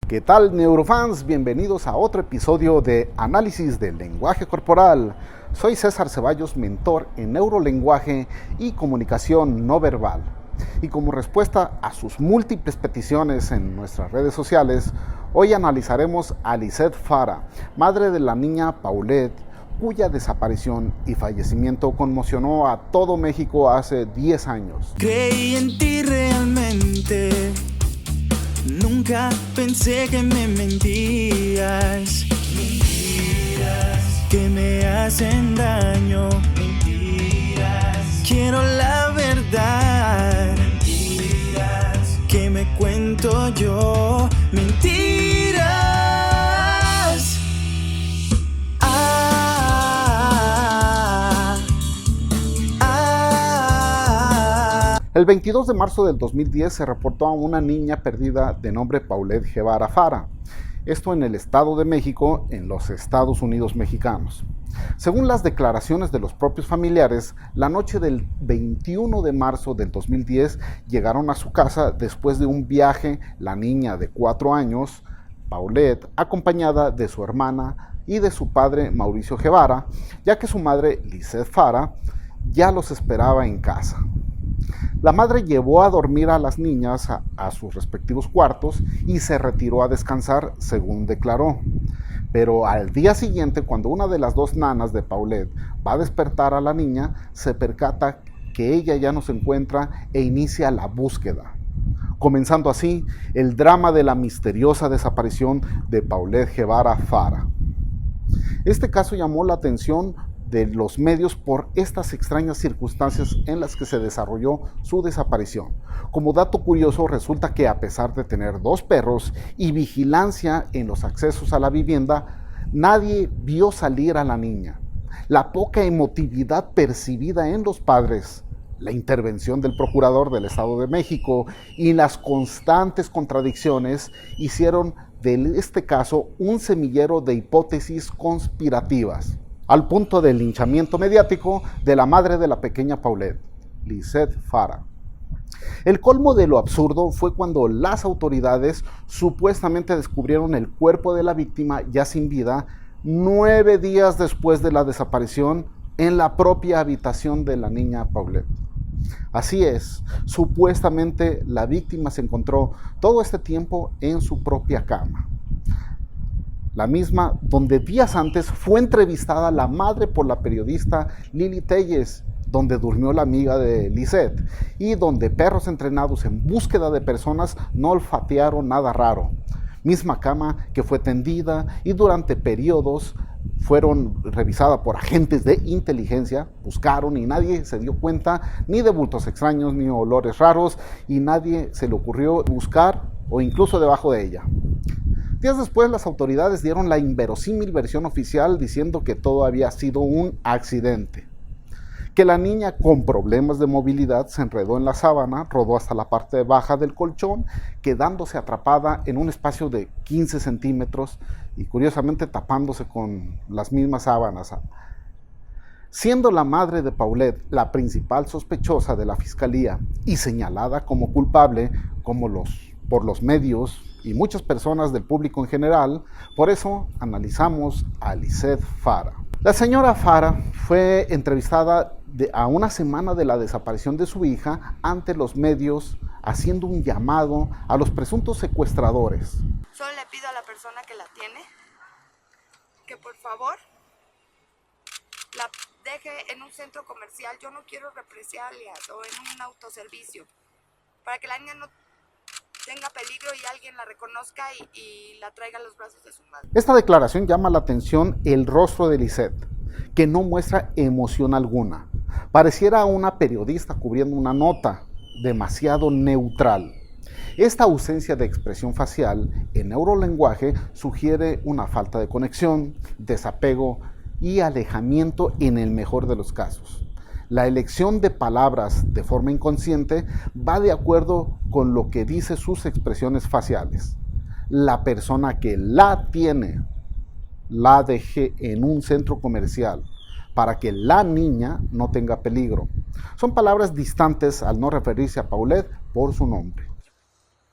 ¿Qué tal, neurofans? Bienvenidos a otro episodio de Análisis del Lenguaje Corporal. Soy César Ceballos, mentor en neurolenguaje y comunicación no verbal. Y como respuesta a sus múltiples peticiones en nuestras redes sociales, hoy analizaremos a Lizeth Farah, madre de la niña Paulette, cuya desaparición y fallecimiento conmocionó a todo México hace 10 años. Creí en ti realmente. Nunca pensé que me mentías. Mentiras que me hacen daño. Mentiras. Quiero la verdad. Mentiras que me cuento yo. Mentiras. El 22 de marzo del 2010 se reportó a una niña perdida de nombre Paulette Guevara Farah, esto en el Estado de México, en los Estados Unidos mexicanos. Según las declaraciones de los propios familiares, la noche del 21 de marzo del 2010 llegaron a su casa después de un viaje la niña de 4 años, Paulette, acompañada de su hermana y de su padre Mauricio Guevara, ya que su madre Lizeth Farah ya los esperaba en casa. La madre llevó a dormir a las niñas a sus respectivos cuartos y se retiró a descansar, según declaró. Pero al día siguiente, cuando una de las dos nanas de Paulette va a despertar a la niña, se percata que ella ya no se encuentra e inicia la búsqueda, comenzando así el drama de la misteriosa desaparición de Paulette Guevara Farah. Este caso llamó la atención de los medios por estas extrañas circunstancias en las que se desarrolló su desaparición. Como dato curioso, resulta que a pesar de tener 2 perros y vigilancia en los accesos a la vivienda, nadie vio salir a la niña. La poca emotividad percibida en los padres, la intervención del procurador del Estado de México y las constantes contradicciones hicieron de este caso un semillero de hipótesis conspirativas, al punto del linchamiento mediático de la madre de la pequeña Paulette, Lizeth Farah. El colmo de lo absurdo fue cuando las autoridades supuestamente descubrieron el cuerpo de la víctima ya sin vida 9 días después de la desaparición en la propia habitación de la niña Paulette. Así es, supuestamente la víctima se encontró todo este tiempo en su propia cama. La misma donde días antes fue entrevistada la madre por la periodista Lili Telles, donde durmió la amiga de Lizeth, y donde perros entrenados en búsqueda de personas no olfatearon nada raro. Misma cama que fue tendida y durante periodos fueron revisadas por agentes de inteligencia, buscaron y nadie se dio cuenta ni de bultos extraños ni olores raros y nadie se le ocurrió buscar o incluso debajo de ella. Días después, las autoridades dieron la inverosímil versión oficial diciendo que todo había sido un accidente, que la niña con problemas de movilidad se enredó en la sábana, rodó hasta la parte baja del colchón, quedándose atrapada en un espacio de 15 centímetros y curiosamente tapándose con las mismas sábanas. Siendo la madre de Paulette la principal sospechosa de la fiscalía y señalada como culpable por los medios y muchas personas del público en general, por eso analizamos a Lizeth Farah. La señora Farah fue entrevistada a una semana de la desaparición de su hija ante los medios, haciendo un llamado a los presuntos secuestradores. Solo le pido a la persona que la tiene que por favor la deje en un centro comercial. Yo no quiero represalias o en un autoservicio, para que la niña no tenga peligro y alguien la reconozca y la traiga a los brazos de su madre. Esta declaración llama la atención el rostro de Lizeth, que no muestra emoción alguna. Pareciera una periodista cubriendo una nota, demasiado neutral. Esta ausencia de expresión facial en neurolenguaje sugiere una falta de conexión, desapego y alejamiento en el mejor de los casos. La elección de palabras de forma inconsciente va de acuerdo con lo que dice sus expresiones faciales. La persona que la tiene, la deje en un centro comercial para que la niña no tenga peligro. Son palabras distantes al no referirse a Paulette por su nombre.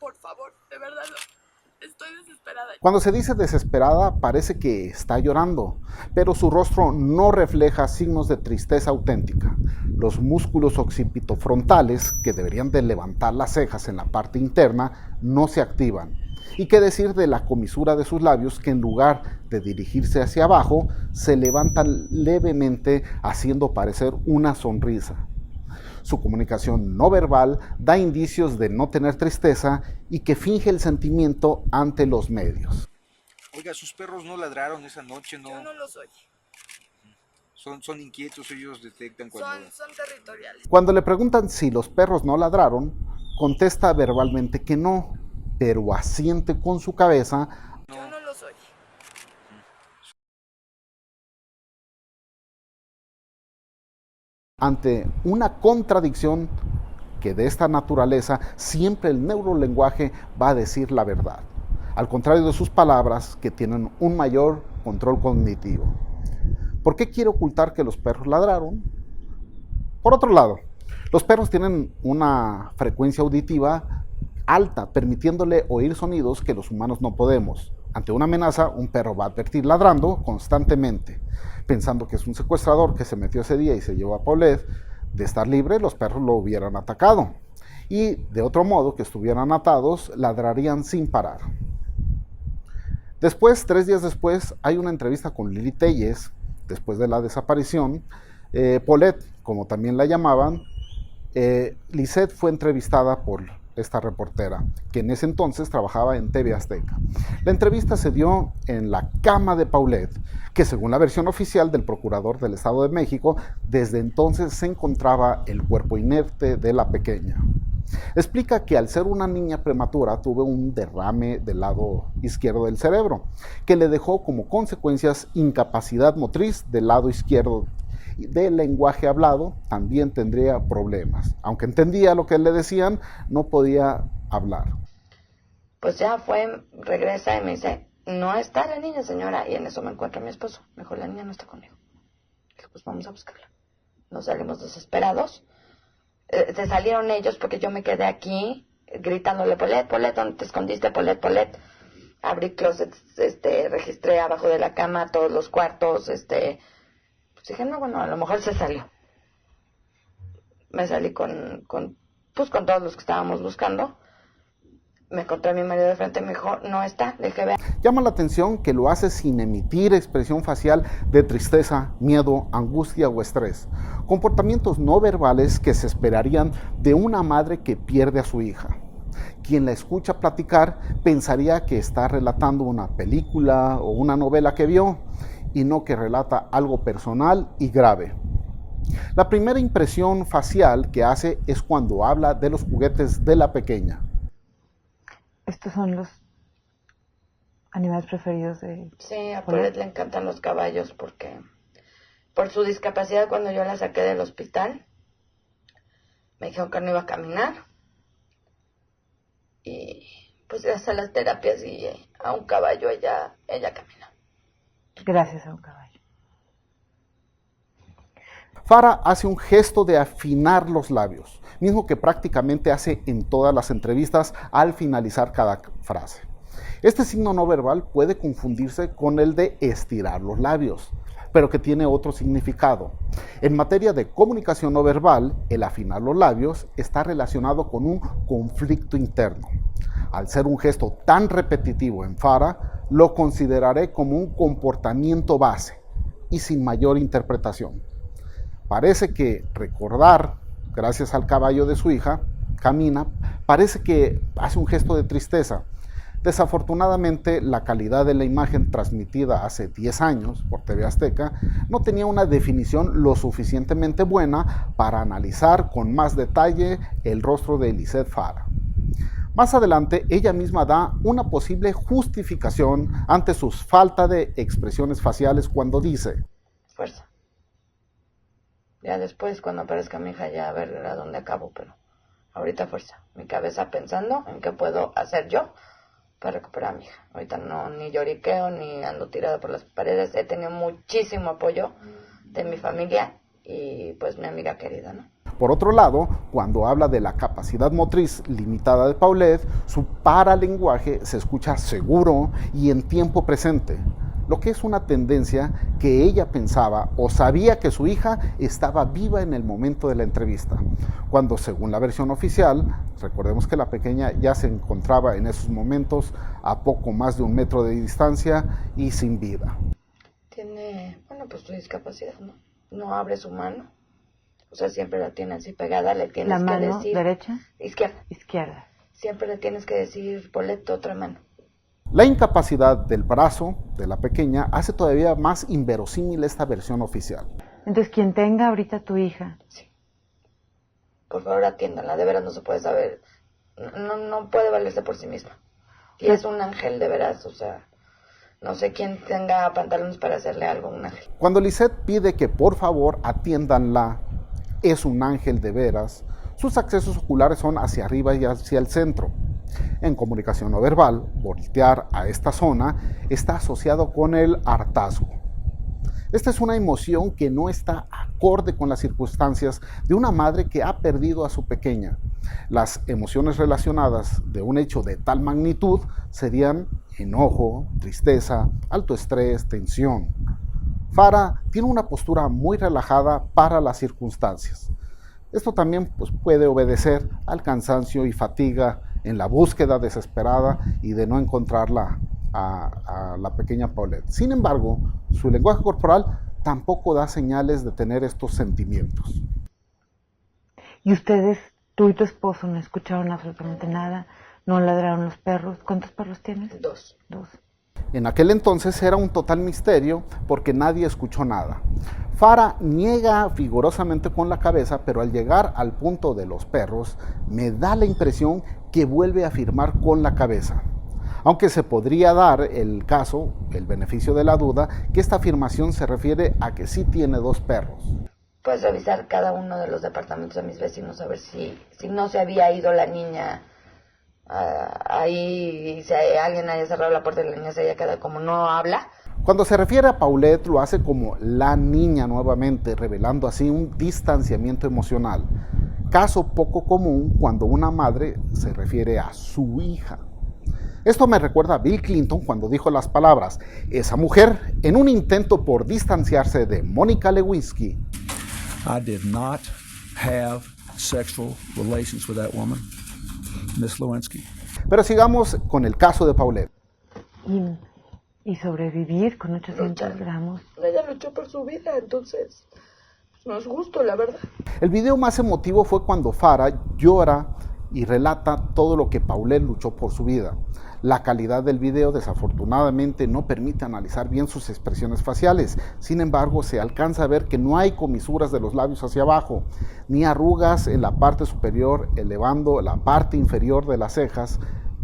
Por favor, de verdad, estoy desesperada. desesperada. Cuando se dice desesperada, parece que está llorando, pero su rostro no refleja signos de tristeza auténtica. Los músculos occipitofrontales, que deberían de levantar las cejas en la parte interna, no se activan. Y qué decir de la comisura de sus labios, que en lugar de dirigirse hacia abajo, se levantan levemente, haciendo parecer una sonrisa. Su comunicación no verbal da indicios de no tener tristeza y que finge el sentimiento ante los medios. Oiga, sus perros no ladraron esa noche, ¿no? Yo no los oí. Son inquietos, ellos detectan cuando... Son territoriales. Cuando le preguntan si los perros no ladraron, contesta verbalmente que no, pero asiente con su cabeza. Yo no los oí. Ante una contradicción que de esta naturaleza, siempre el neurolenguaje va a decir la verdad, al contrario de sus palabras, que tienen un mayor control cognitivo. ¿Por qué quiere ocultar que los perros ladraron? Por otro lado, los perros tienen una frecuencia auditiva alta, permitiéndole oír sonidos que los humanos no podemos. Ante una amenaza, un perro va a advertir ladrando constantemente. Pensando que es un secuestrador que se metió ese día y se llevó a Paulette, de estar libre, los perros lo hubieran atacado. Y de otro modo, que estuvieran atados, ladrarían sin parar. Después, 3 días después, hay una entrevista con Lili Telles, después de la desaparición. Paulette, como también la llamaban, Lisette fue entrevistada por esta reportera, que en ese entonces trabajaba en TV Azteca. La entrevista se dio en la cama de Paulette, que según la versión oficial del procurador del Estado de México, desde entonces se encontraba el cuerpo inerte de la pequeña. Explica que al ser una niña prematura tuvo un derrame del lado izquierdo del cerebro, que le dejó como consecuencias incapacidad motriz del lado izquierdo. Del lenguaje hablado también tendría problemas. Aunque entendía lo que le decían, no podía hablar. Pues ya fue, regresa y me dice, no está la niña, señora. Y en eso me encuentra mi esposo. Me dijo, la niña no está conmigo. Dije, pues vamos a buscarla. Nos salimos desesperados. Se salieron ellos porque yo me quedé aquí gritándole, Paulette, Paulette, ¿dónde te escondiste? Paulette, Paulette. Abrí closets, registré abajo de la cama todos los cuartos, pues dije, no, bueno, a lo mejor se salió. Me salí con todos los que estábamos buscando. Me encontré a mi marido de frente y me dijo, no está. Le dije, vea. Llama la atención que lo hace sin emitir expresión facial de tristeza, miedo, angustia o estrés. Comportamientos no verbales que se esperarían de una madre que pierde a su hija. Quien la escucha platicar pensaría que está relatando una película o una novela que vio, y no que relata algo personal y grave. La primera impresión facial que hace es cuando habla de los juguetes de la pequeña. ¿Estos son los animales preferidos de...? Sí, a Paulette le encantan los caballos porque por su discapacidad, cuando yo la saqué del hospital, me dijeron que no iba a caminar. Y pues gracias a las terapias y a un caballo ella camina. Gracias a un caballo. Farah hace un gesto de afinar los labios, mismo que prácticamente hace en todas las entrevistas al finalizar cada frase. Este signo no verbal puede confundirse con el de estirar los labios, pero que tiene otro significado. En materia de comunicación no verbal, el afinar los labios está relacionado con un conflicto interno. Al ser un gesto tan repetitivo en Farah, lo consideraré como un comportamiento base y sin mayor interpretación. Parece que recordar, gracias al caballo de su hija, camina, parece que hace un gesto de tristeza. Desafortunadamente, la calidad de la imagen transmitida hace 10 años por TV Azteca no tenía una definición lo suficientemente buena para analizar con más detalle el rostro de Lisette Farah. Más adelante, ella misma da una posible justificación ante su falta de expresiones faciales cuando dice: fuerza. Ya después, cuando aparezca mi hija, ya a ver a dónde acabo, pero ahorita fuerza. Mi cabeza pensando en qué puedo hacer yo para recuperar a mi hija. Ahorita no, ni lloriqueo, ni ando tirada por las paredes. He tenido muchísimo apoyo de mi familia y pues mi amiga querida, ¿no? Por otro lado, cuando habla de la capacidad motriz limitada de Paulette, su paralenguaje se escucha seguro y en tiempo presente, lo que es una tendencia que ella pensaba o sabía que su hija estaba viva en el momento de la entrevista, cuando según la versión oficial, recordemos que la pequeña ya se encontraba en esos momentos a poco más de 1 metro de distancia y sin vida. Tiene, pues su discapacidad, ¿no? No abre su mano. O sea, siempre la tiene así pegada, le tienes ¿La mano que decir... derecha? Izquierda. Izquierda. Siempre le tienes que decir, Paulette, otra mano. La incapacidad del brazo de la pequeña hace todavía más inverosímil esta versión oficial. Entonces, quien tenga ahorita tu hija. Sí. Por favor, atiéndanla, de veras no se puede saber. No puede valerse por sí misma. Y es un ángel, de veras, o sea... No sé quién tenga pantalones para hacerle algo a un ángel. Cuando Lisette pide que por favor atiéndanla, es un ángel de veras, sus accesos oculares son hacia arriba y hacia el centro. En comunicación no verbal, voltear a esta zona está asociado con el hartazgo. Esta es una emoción que no está acorde con las circunstancias de una madre que ha perdido a su pequeña. Las emociones relacionadas de un hecho de tal magnitud serían enojo, tristeza, alto estrés, tensión. Farah tiene una postura muy relajada para las circunstancias. Esto también puede obedecer al cansancio y fatiga en la búsqueda desesperada y de no encontrarla a la pequeña Paulette. Sin embargo, su lenguaje corporal tampoco da señales de tener estos sentimientos. ¿Y ustedes, tú y tu esposo, no escucharon absolutamente nada? ¿No ladraron los perros? ¿Cuántos perros tienes? 2. 2. En aquel entonces era un total misterio porque nadie escuchó nada. Farah niega vigorosamente con la cabeza, pero al llegar al punto de los perros, me da la impresión que vuelve a afirmar con la cabeza. Aunque se podría dar el caso, el beneficio de la duda, que esta afirmación se refiere a que sí tiene 2 perros. Puedes revisar cada uno de los departamentos de mis vecinos a ver si no se había ido la niña ahí, si alguien haya cerrado la puerta y la niña se haya quedado como no habla. Cuando se refiere a Paulette lo hace como la niña nuevamente, revelando así un distanciamiento emocional. Caso poco común cuando una madre se refiere a su hija. Esto me recuerda a Bill Clinton cuando dijo las palabras, esa mujer, en un intento por distanciarse de Mónica Lewinsky. I did not have sexual relations with that woman, Miss Lewinsky. Pero sigamos con el caso de Paulette. Y sobrevivir con 800 gramos. Ella luchó por su vida, entonces no es justo, la verdad. El video más emotivo fue cuando Farah llora y relata todo lo que Paulette luchó por su vida. La calidad del video desafortunadamente no permite analizar bien sus expresiones faciales. Sin embargo, se alcanza a ver que no hay comisuras de los labios hacia abajo, ni arrugas en la parte superior elevando la parte inferior de las cejas,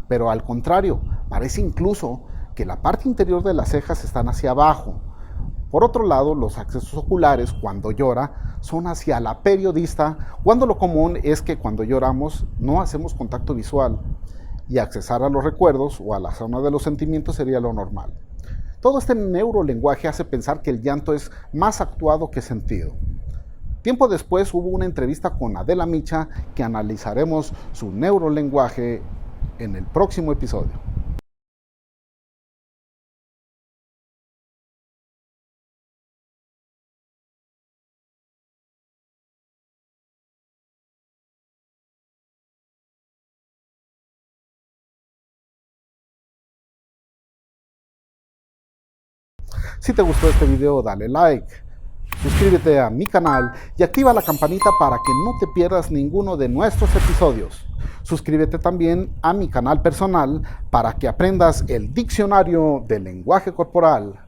pero al contrario, parece incluso que la parte interior de las cejas están hacia abajo. Por otro lado, los accesos oculares cuando llora son hacia la periodista, cuando lo común es que cuando lloramos no hacemos contacto visual y accesar a los recuerdos o a la zona de los sentimientos sería lo normal. Todo este neurolenguaje hace pensar que el llanto es más actuado que sentido. Tiempo después hubo una entrevista con Adela Micha que analizaremos su neurolenguaje en el próximo episodio. Si te gustó este video, dale like, suscríbete a mi canal y activa la campanita para que no te pierdas ninguno de nuestros episodios. Suscríbete también a mi canal personal para que aprendas el diccionario del lenguaje corporal.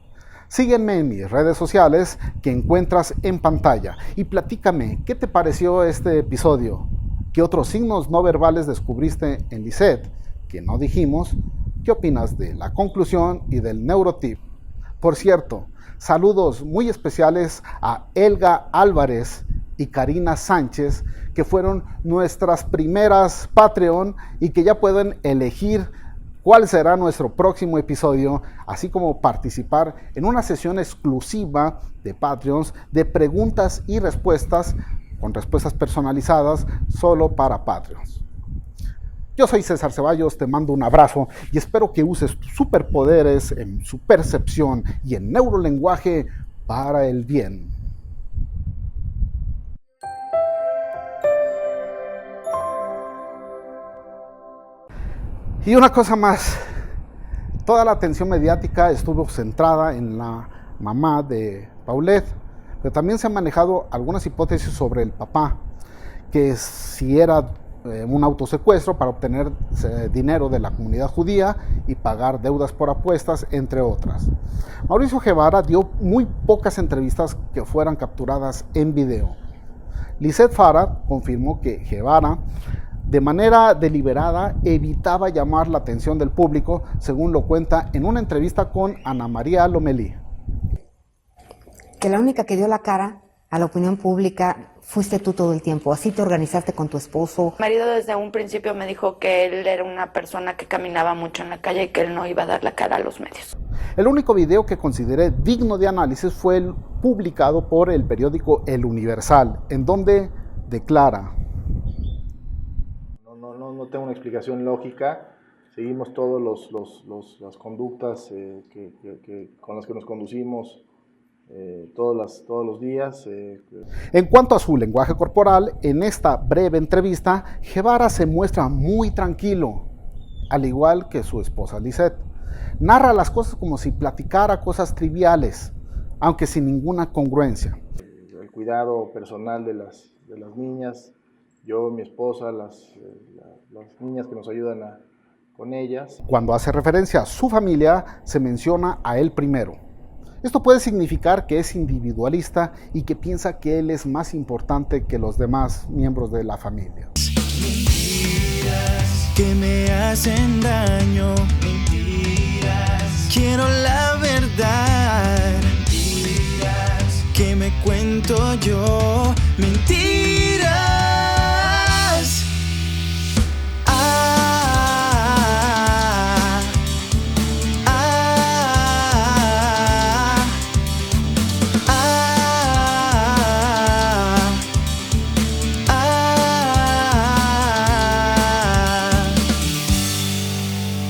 Sígueme en mis redes sociales que encuentras en pantalla y platícame qué te pareció este episodio. ¿Qué otros signos no verbales descubriste en Lisette que no dijimos? ¿Qué opinas de la conclusión y del neurotip? Por cierto, saludos muy especiales a Elga Álvarez y Karina Sánchez, que fueron nuestras primeras Patreon y que ya pueden elegir cuál será nuestro próximo episodio, así como participar en una sesión exclusiva de Patreons de preguntas y respuestas con respuestas personalizadas solo para Patreons. Yo soy César Ceballos, te mando un abrazo y espero que uses tus superpoderes en su percepción y en neurolenguaje para el bien. Y una cosa más, toda la atención mediática estuvo centrada en la mamá de Paulette, pero también se han manejado algunas hipótesis sobre el papá, que si era un autosecuestro para obtener dinero de la comunidad judía y pagar deudas por apuestas, entre otras. Mauricio Guevara dio muy pocas entrevistas que fueran capturadas en video. Lizeth Farah confirmó que Guevara, de manera deliberada, evitaba llamar la atención del público, según lo cuenta en una entrevista con Ana María Lomelí. Que la única que dio la cara a la opinión pública fuiste tú todo el tiempo, así te organizaste con tu esposo. Mi marido desde un principio me dijo que él era una persona que caminaba mucho en la calle y que él no iba a dar la cara a los medios. El único video que consideré digno de análisis fue el publicado por el periódico El Universal, en donde declara: No tengo una explicación lógica, seguimos todas las conductas con las que nos conducimos todos los días. En cuanto a su lenguaje corporal, en esta breve entrevista, Guevara se muestra muy tranquilo, al igual que su esposa Lizeth. Narra las cosas como si platicara cosas triviales, aunque sin ninguna congruencia. El cuidado personal de las niñas, yo, mi esposa, las niñas que nos ayudan con ellas. Cuando hace referencia a su familia, se menciona a él primero. Esto puede significar que es individualista y que piensa que él es más importante que los demás miembros de la familia. Mentiras que me hacen daño. Mentiras, quiero la verdad. Mentiras que me cuento yo. Mentiras.